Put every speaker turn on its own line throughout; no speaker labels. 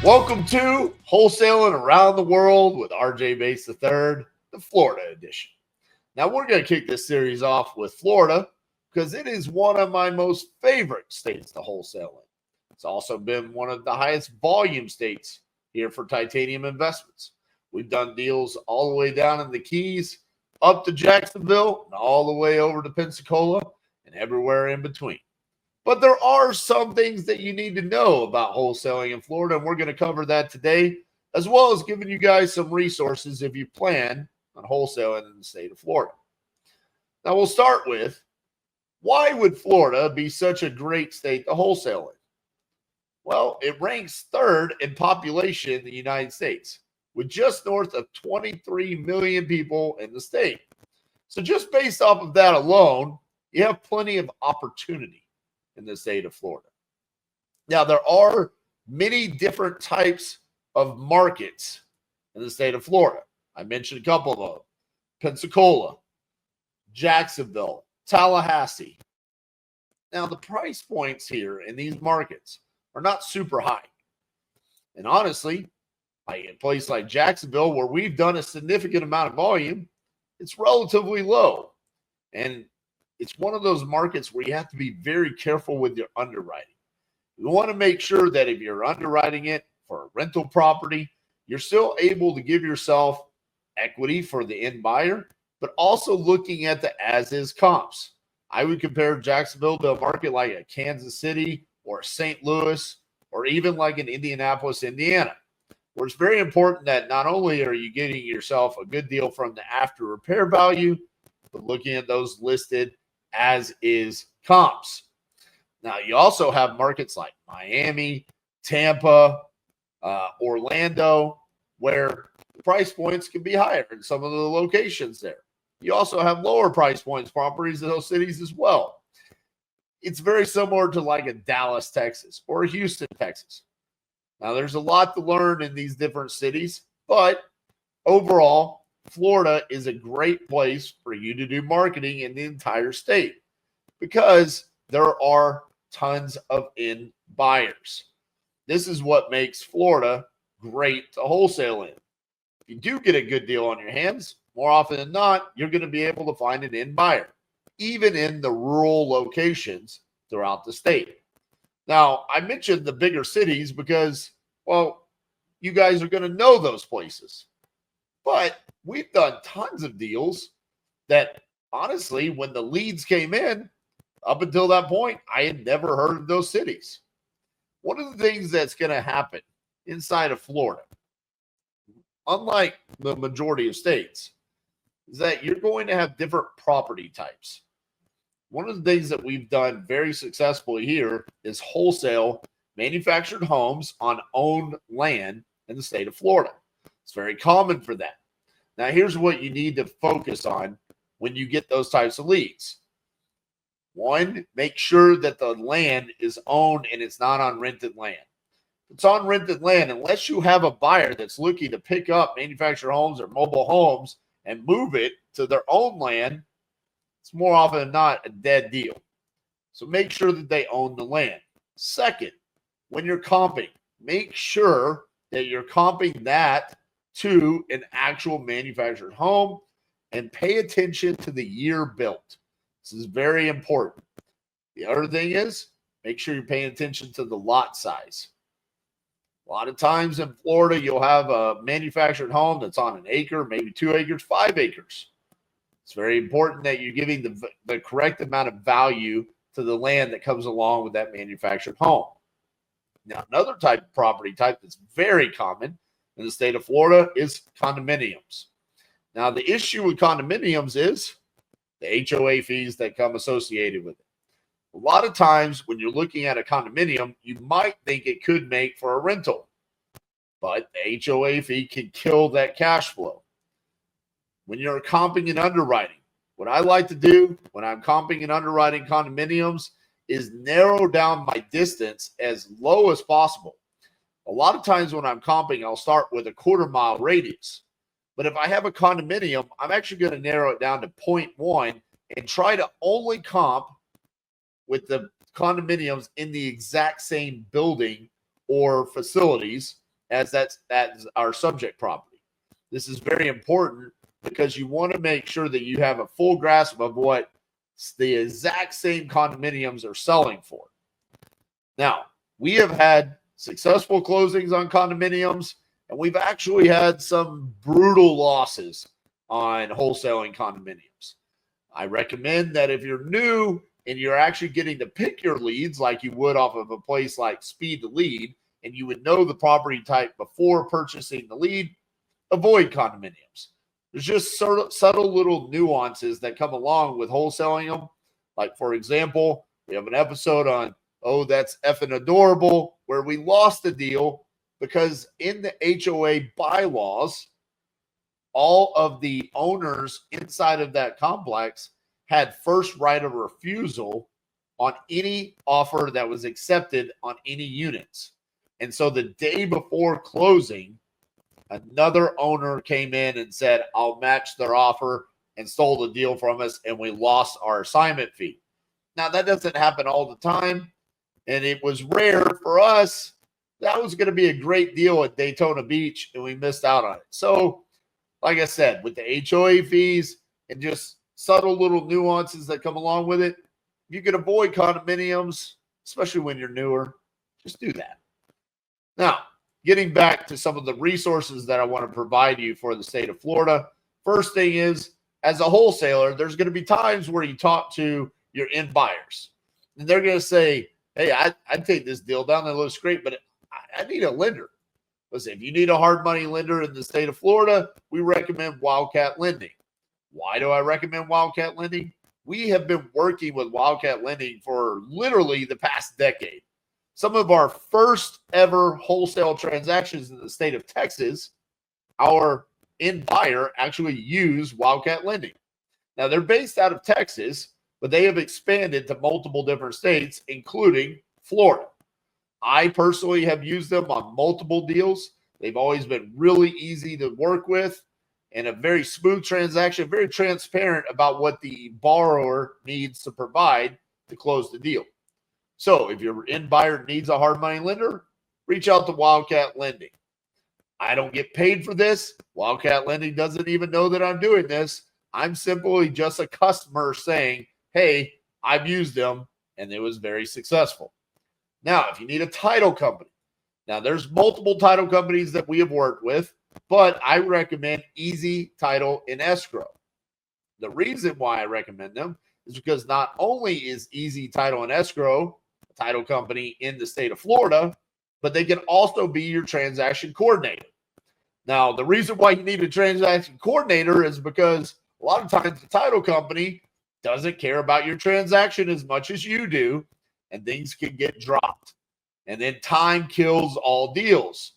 Welcome to Wholesaling Around the World with RJ Bates III, the Florida edition. Now, we're going to kick this series off with Florida because it is one of my most favorite states to wholesale in. It's also been one of the highest volume states here for titanium investments. We've done deals all the way down in the Keys, up to Jacksonville, and all the way over to Pensacola, and everywhere in between. But there are some things that you need to know about wholesaling in Florida, and we're going to cover that today, as well as giving you guys some resources if you plan on wholesaling in the state of Florida. Now, we'll start with, why would Florida be such a great state to wholesale in? Well, it ranks third in population in the United States, with just north of 23 million people in the state. So just based off of that alone, you have plenty of opportunity in the state of Florida. Now, there are many different types of markets in the state of Florida. I mentioned a couple of them: Pensacola, Jacksonville, Tallahassee. Now, the price points here in these markets are not super high. And honestly, like a place like Jacksonville, where we've done a significant amount of volume, it's relatively low. And it's one of those markets where you have to be very careful with your underwriting. You want to make sure that if you're underwriting it for a rental property, you're still able to give yourself equity for the end buyer, but also looking at the as-is comps. I would compare Jacksonville to a market like a Kansas City or St. Louis, or even like an Indianapolis, Indiana, where it's very important that not only are you getting yourself a good deal from the after repair value, but looking at those listed as is comps. Now, you also have markets like Miami, Tampa, Orlando, where the price points can be higher in some of the locations there. You also have lower price points properties in those cities as well. It's very similar to like a Dallas, Texas, or Houston, Texas. Now, there's a lot to learn in these different cities, but overall, Florida is a great place for you to do marketing in the entire state because there are tons of end buyers. This is what makes Florida great to wholesale in. If you do get a good deal on your hands, more often than not, you're going to be able to find an end buyer, even in the rural locations throughout the state. Now, I mentioned the bigger cities because, well, you guys are going to know those places. But we've done tons of deals that, honestly, when the leads came in, up until that point, I had never heard of those cities. One of the things that's going to happen inside of Florida, unlike the majority of states, is that you're going to have different property types. One of the things that we've done very successfully here is wholesale manufactured homes on owned land in the state of Florida. It's very common for that. Now, here's what you need to focus on when you get those types of leads. One, make sure that the land is owned and it's not on rented land. If it's on rented land, unless you have a buyer that's looking to pick up manufactured homes or mobile homes and move it to their own land, it's more often than not a dead deal. So make sure that they own the land. Second, when you're comping, make sure that you're comping that to an actual manufactured home and pay attention to the year built. This is very important. The other thing is, make sure you're paying attention to the lot size. A lot of times in Florida, you'll have a manufactured home that's on an acre, maybe 2 acres, 5 acres. It's very important that you're giving the correct amount of value to the land that comes along with that manufactured home. Now, another type of property type that's very common in the state of Florida is condominiums. Now, the issue with condominiums is the HOA fees that come associated with it. A lot of times when you're looking at a condominium, you might think it could make for a rental, but the HOA fee can kill that cash flow. When you're comping and underwriting, what I like to do when I'm comping and underwriting condominiums is narrow down my distance as low as possible. A lot of times when I'm comping, I'll start with a 1/4 mile radius. But if I have a condominium, I'm actually going to narrow it down to 0.1 and try to only comp with the condominiums in the exact same building or facilities as that's our subject property. This is very important because you want to make sure that you have a full grasp of what the exact same condominiums are selling for. Now, we have had successful closings on condominiums, and we've actually had some brutal losses on wholesaling condominiums. I recommend that if you're new and you're actually getting to pick your leads like you would off of a place like Speed to Lead, and you would know the property type before purchasing the lead, avoid condominiums. There's just sort of subtle little nuances that come along with wholesaling them. Like, for example, we have an episode on, oh, that's effing adorable, where we lost the deal because in the HOA bylaws, all of the owners inside of that complex had first right of refusal on any offer that was accepted on any units. And so the day before closing, another owner came in and said, I'll match their offer, and stole the deal from us, and we lost our assignment fee. Now, that doesn't happen all the time, and it was rare for us. That was going to be a great deal at Daytona Beach, and we missed out on it. So, like I said, with the HOA fees and just subtle little nuances that come along with it, you can avoid condominiums, especially when you're newer. Just do that. Now, getting back to some of the resources that I want to provide you for the state of Florida. First thing is, as a wholesaler, there's going to be times where you talk to your end buyers, and they're going to say, hey, I'd take this deal down. That looks great, but I need a lender. Listen, if you need a hard money lender in the state of Florida, we recommend Wildcat Lending. Why do I recommend Wildcat Lending? We have been working with Wildcat Lending for literally the past decade. Some of our first ever wholesale transactions in the state of Texas, our end buyer actually used Wildcat Lending. Now, they're based out of Texas, but they have expanded to multiple different states, including Florida. I personally have used them on multiple deals. They've always been really easy to work with and a very smooth transaction, very transparent about what the borrower needs to provide to close the deal. So if your end buyer needs a hard money lender, reach out to Wildcat Lending. I don't get paid for this. Wildcat Lending doesn't even know that I'm doing this. I'm simply just a customer saying, hey, I've used them and it was very successful. Now, if you need a title company, now there's multiple title companies that we have worked with, but I recommend Easy Title and Escrow. The reason why I recommend them is because not only is Easy Title and Escrow a title company in the state of Florida, but they can also be your transaction coordinator. Now, the reason why you need a transaction coordinator is because a lot of times the title company doesn't care about your transaction as much as you do, and things can get dropped. And then time kills all deals.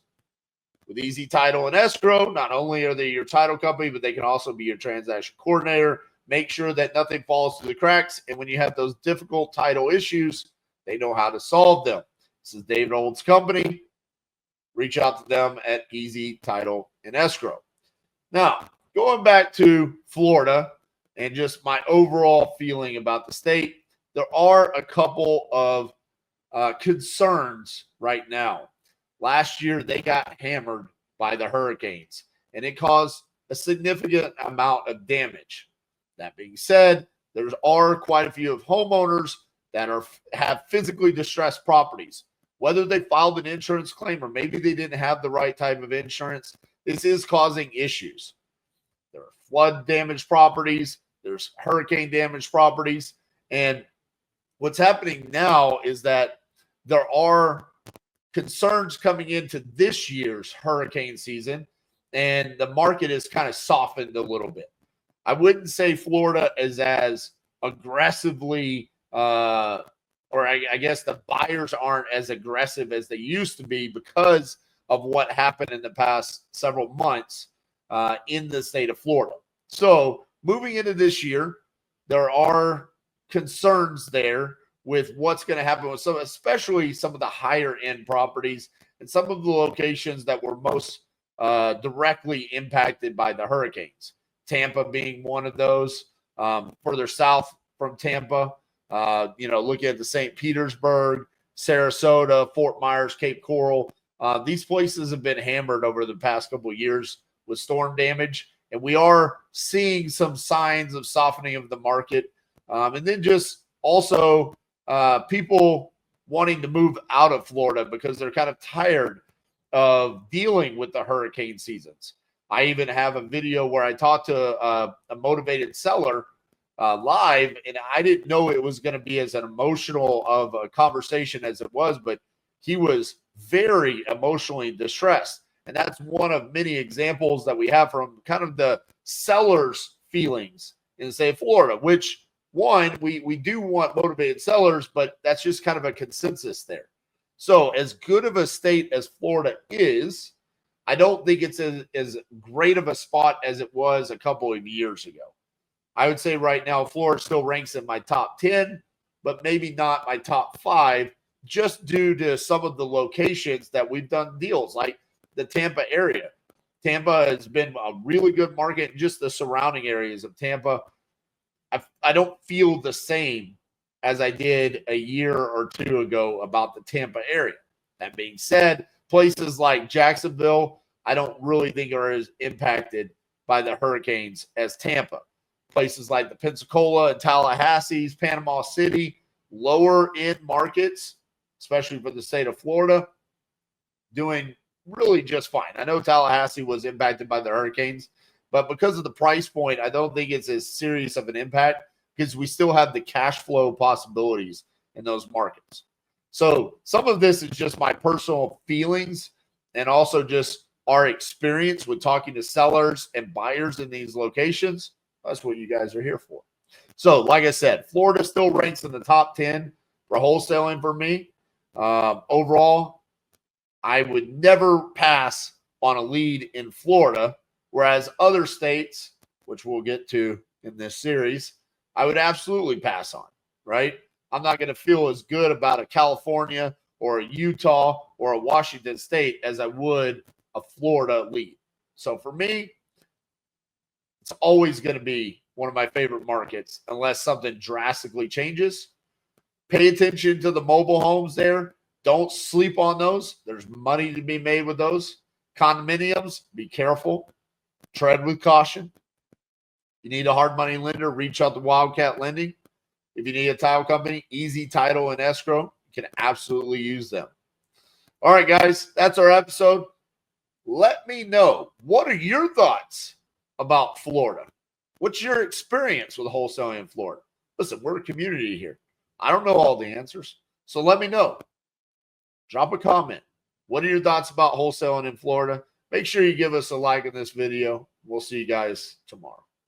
With Easy Title and Escrow, not only are they your title company, but they can also be your transaction coordinator. Make sure that nothing falls through the cracks. And when you have those difficult title issues, they know how to solve them. This is David Old's company. Reach out to them at Easy Title and Escrow. Now, going back to Florida and just my overall feeling about the state, there are a couple of concerns right now. Last year, they got hammered by the hurricanes, and it caused a significant amount of damage. That being said, there are quite a few of homeowners that have physically distressed properties. Whether they filed an insurance claim or maybe they didn't have the right type of insurance, this is causing issues. There are flood damaged properties, there's hurricane damaged properties, and what's happening now is that there are concerns coming into this year's hurricane season, and the market is kind of softened a little bit. I wouldn't say Florida is as aggressively, or I guess the buyers aren't as aggressive as they used to be because of what happened in the past several months in the state of Florida. So moving into this year, there are concerns there with what's going to happen with some, especially some of the higher end properties and some of the locations that were most directly impacted by the hurricanes. Tampa being one of those, further south from Tampa, looking at the St. Petersburg, Sarasota, Fort Myers, Cape Coral. These places have been hammered over the past couple of years with storm damage, and we are seeing some signs of softening of the market. And then just also people wanting to move out of Florida because they're kind of tired of dealing with the hurricane seasons. I even have a video where I talked to a motivated seller live, and I didn't know it was going to be as an emotional of a conversation as it was, but he was very emotionally distressed. And that's one of many examples that we have from kind of the seller's feelings in, say, Florida, which one, we do want motivated sellers, but that's just kind of a consensus there. So as good of a state as Florida is, I don't think it's as great of a spot as it was a couple of years ago. I would say right now, Florida still ranks in my top 10, but maybe not my top 5, just due to some of the locations that we've done deals, like the Tampa area. Tampa has been a really good market, and just the surrounding areas of Tampa. I don't feel the same as I did a year or two ago about the Tampa area. That being said, places like Jacksonville, I don't really think are as impacted by the hurricanes as Tampa. Places like the Pensacola and Tallahassee's, Panama City, lower end markets, especially for the state of Florida, doing really just fine. I know Tallahassee was impacted by the hurricanes, but because of the price point, I don't think it's as serious of an impact because we still have the cash flow possibilities in those markets. So some of this is just my personal feelings and also just our experience with talking to sellers and buyers in these locations. That's what you guys are here for. So like I said, Florida still ranks in the top 10 for wholesaling for me. Overall, I would never pass on a lead in Florida, whereas other states, which we'll get to in this series, I would absolutely pass on, right? I'm not going to feel as good about a California or a Utah or a Washington State as I would a Florida lead. So for me, it's always going to be one of my favorite markets unless something drastically changes. Pay attention to the mobile homes there. Don't sleep on those. There's money to be made with those. Condominiums, be careful. Tread with caution. You need a hard money lender, reach out to Wildcat Lending. If you need a title company, Easy Title and Escrow, you can absolutely use them. All right, guys, that's our episode. Let me know, what are your thoughts about Florida? What's your experience with wholesaling in Florida? Listen, we're a community here. I don't know all the answers, so let me know. Drop a comment. What are your thoughts about wholesaling in Florida? Make sure you give us a like in this video. We'll see you guys tomorrow.